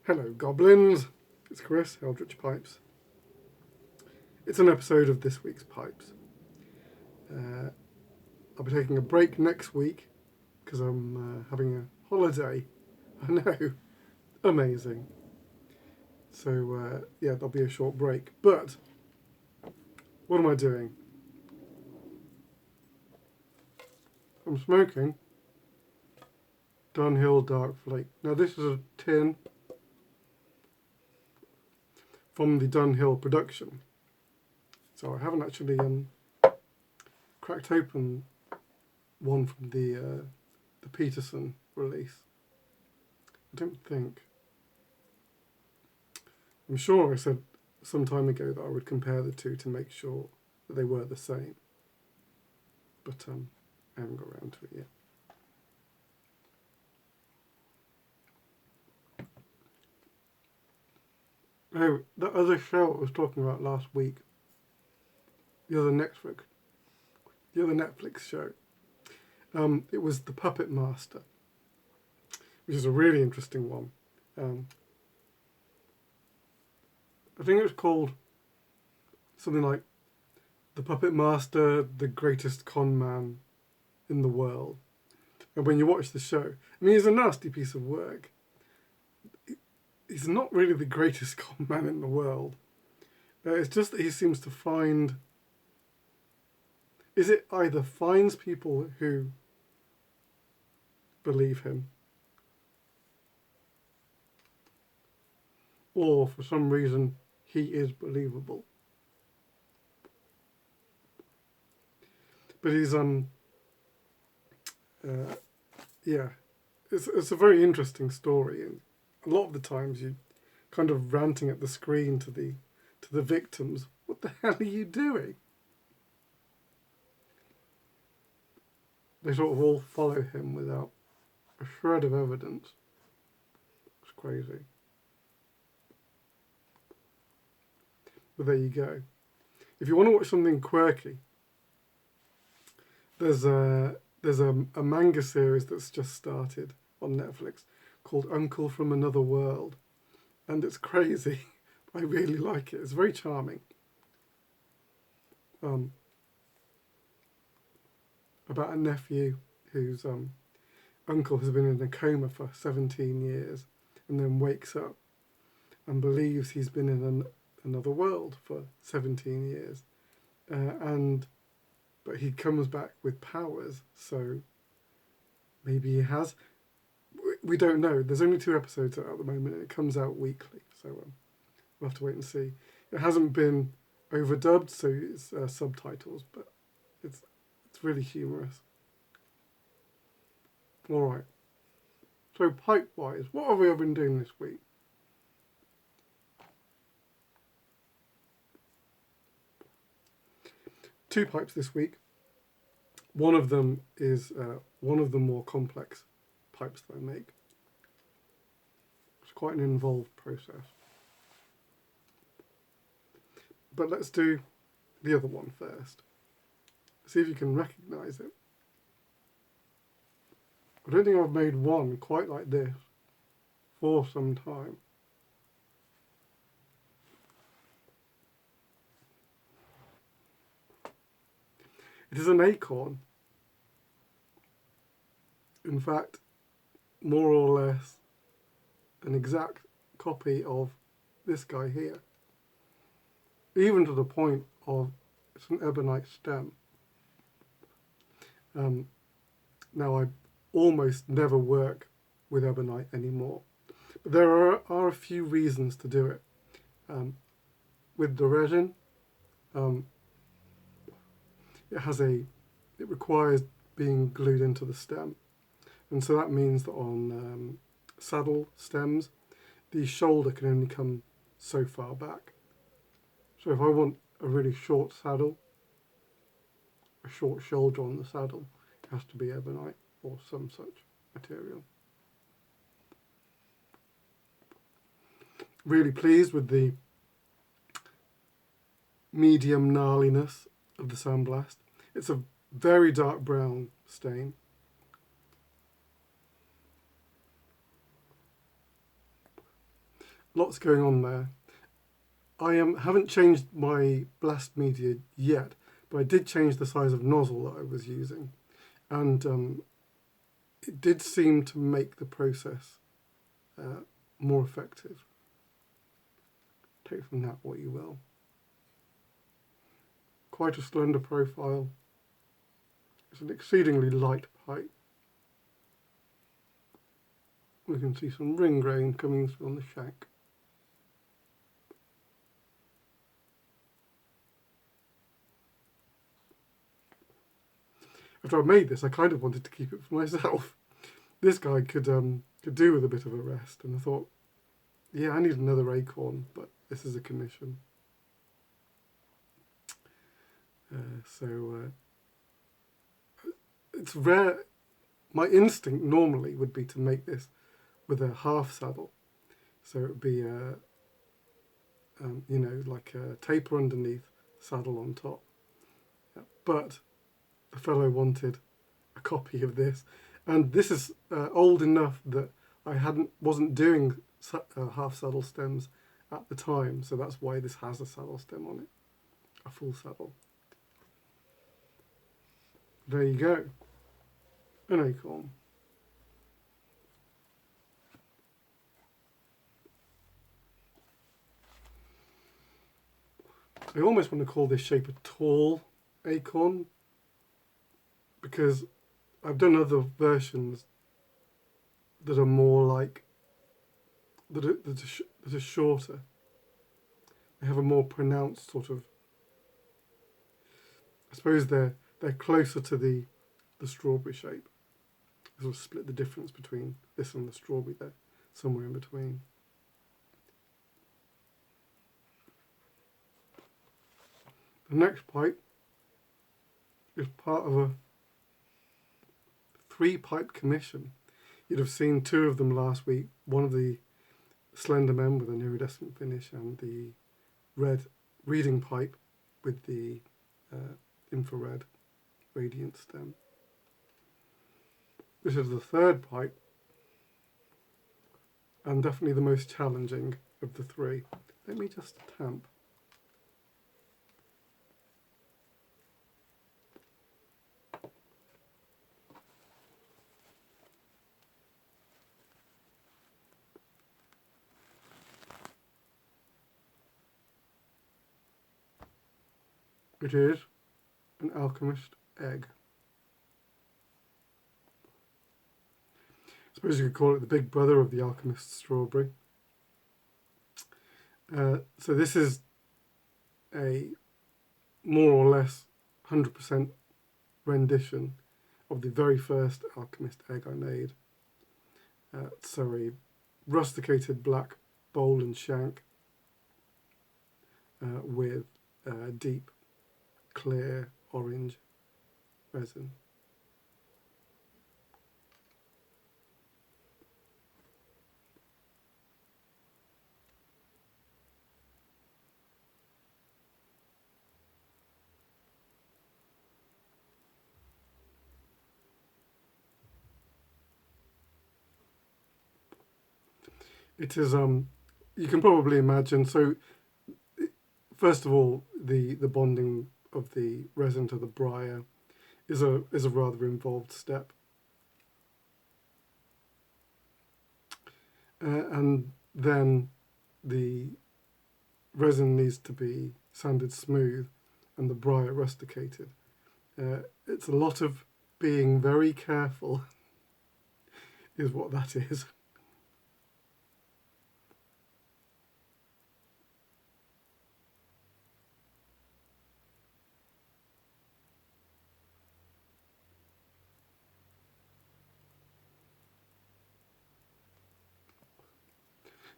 Hello, goblins. It's Chris, Eldritch Pipes. It's an episode of this week's Pipes. I'll be taking a break next week because I'm having a holiday. I know, amazing. So, there'll be a short break. But, what am I doing? I'm smoking Dunhill Dark Flake. Now, this is a tin from the Dunhill production. So I haven't actually cracked open one from the Peterson release. I don't think. I'm sure I said some time ago that I would compare the two to make sure that they were the same. But I haven't got around to it yet. Oh, that other show I was talking about last week, the other Netflix show, it was The Puppet Master, which is a really interesting one. I think it was called something like The Puppet Master, the Greatest Con Man in the World. And when you watch the show, I mean, it's a nasty piece of work. He's not really the greatest con man in the world. It's just that he seems to find... Is it either finds people who believe him, or for some reason he is believable. But he's it's a very interesting story, and a lot of the times you kind of ranting at the screen to the victims. What the hell are you doing? They sort of all follow him without a shred of evidence. It's crazy. But there you go. If you want to watch something quirky, there's a manga series that's just started on Netflix called Uncle from Another World, and it's crazy. I really like it. It's very charming. About a nephew whose uncle has been in a coma for 17 years and then wakes up and believes he's been in another world for 17 years. But he comes back with powers, so maybe he has. We don't know. There's only 2 episodes out at the moment, and it comes out weekly, so we'll have to wait and see. It hasn't been overdubbed, so it's subtitles, but it's really humorous. All right. So pipe-wise, what have we been doing this week? Two pipes this week. One of them is one of the more complex pipes that I make. It's quite an involved process. But let's do the other one first. See if you can recognise it. I don't think I've made one quite like this for some time. It is an acorn. In fact, more or less an exact copy of this guy here. Even to the point of it's an ebonite stem. Now I almost never work with ebonite anymore. But there are a few reasons to do it. With the resin, it requires being glued into the stem. And so that means that on saddle stems, the shoulder can only come so far back. So if I want a really short saddle, a short shoulder on the saddle, it has to be ebonite or some such material. Really pleased with the medium gnarliness of the sandblast. It's a very dark brown stain. lots going on there. I haven't changed my blast media yet, but I did change the size of nozzle that I was using, and it did seem to make the process more effective. Take from that what you will. Quite a slender profile. It's an exceedingly light pipe. We can see some ring grain coming through on the shank. After I made this, I kind of wanted to keep it for myself. This guy could do with a bit of a rest, and I thought, yeah, I need another acorn, but this is a commission. So it's rare. My instinct normally would be to make this with a half saddle, so it would be like a taper underneath, saddle on top. But the fellow wanted a copy of this, and this is old enough that I wasn't doing half saddle stems at the time, so that's why this has a saddle stem on it, a full saddle. There you go, an acorn. I almost want to call this shape a tall acorn, because I've done other versions that are more like, that are shorter. They have a more pronounced sort of, I suppose they're closer to the strawberry shape. I sort of split the difference between this and the strawberry there, somewhere in between. The next pipe is part of a 3-pipe commission. You'd have seen 2 of them last week. One of the slender men with an iridescent finish, and the red reading pipe with the infrared radiant stem. This is the 3rd pipe, and definitely the most challenging of the 3. Let me just tamp. It is an Alchemist Egg. I suppose you could call it the big brother of the Alchemist Strawberry. So this is a more or less 100% rendition of the very first Alchemist Egg I made. So a rusticated black bowl and shank with deep clear orange resin. It is, you can probably imagine, so first of all, the bonding of the resin to the briar is a rather involved step. And then the resin needs to be sanded smooth and the briar rusticated. It's a lot of being very careful is what that is.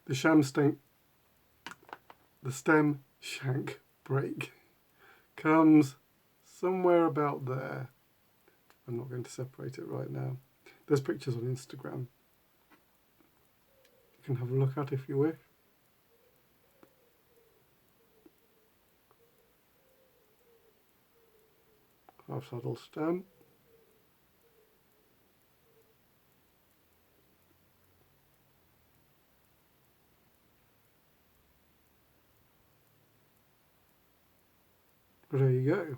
The stem shank break comes somewhere about there. I'm not going to separate it right now. There's pictures on Instagram. You can have a look at if you wish. Half saddle stem. Well, there you go.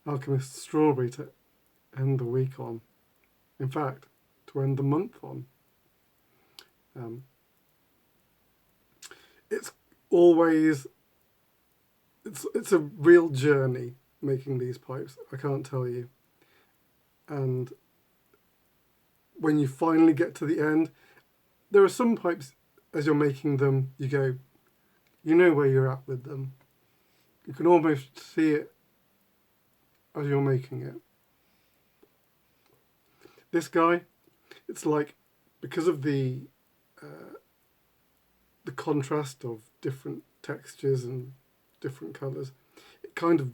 Alchemist Strawberry to end the week on. In fact, to end the month on. It's always, it's a real journey making these pipes, I can't tell you. And when you finally get to the end, there are some pipes, as you're making them, you go, you know where you're at with them. You can almost see it as you're making it. This guy, it's like, because of the contrast of different textures and different colours, it kind of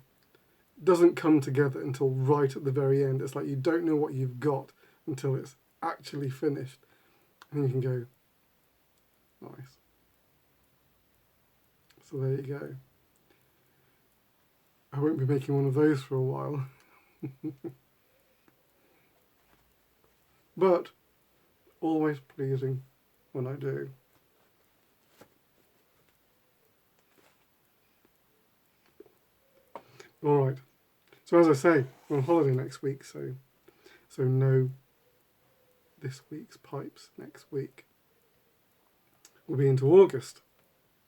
doesn't come together until right at the very end. It's like you don't know what you've got until it's actually finished. And you can go, nice. So there you go. I won't be making one of those for a while. But always pleasing when I do. Alright. So as I say, I'm on holiday next week, so no this week's pipes next week. We'll be into August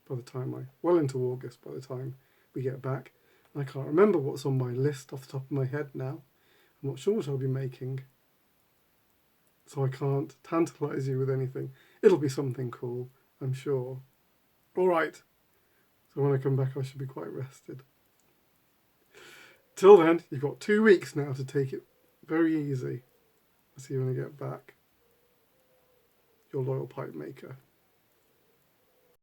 by the time well into August by the time we get back. I can't remember what's on my list off the top of my head now. I'm not sure what I'll be making. So I can't tantalise you with anything. It'll be something cool, I'm sure. Alright. So when I come back I should be quite rested. Till then, you've got 2 weeks now to take it very easy. I'll see you when I get back. Your loyal pipe maker.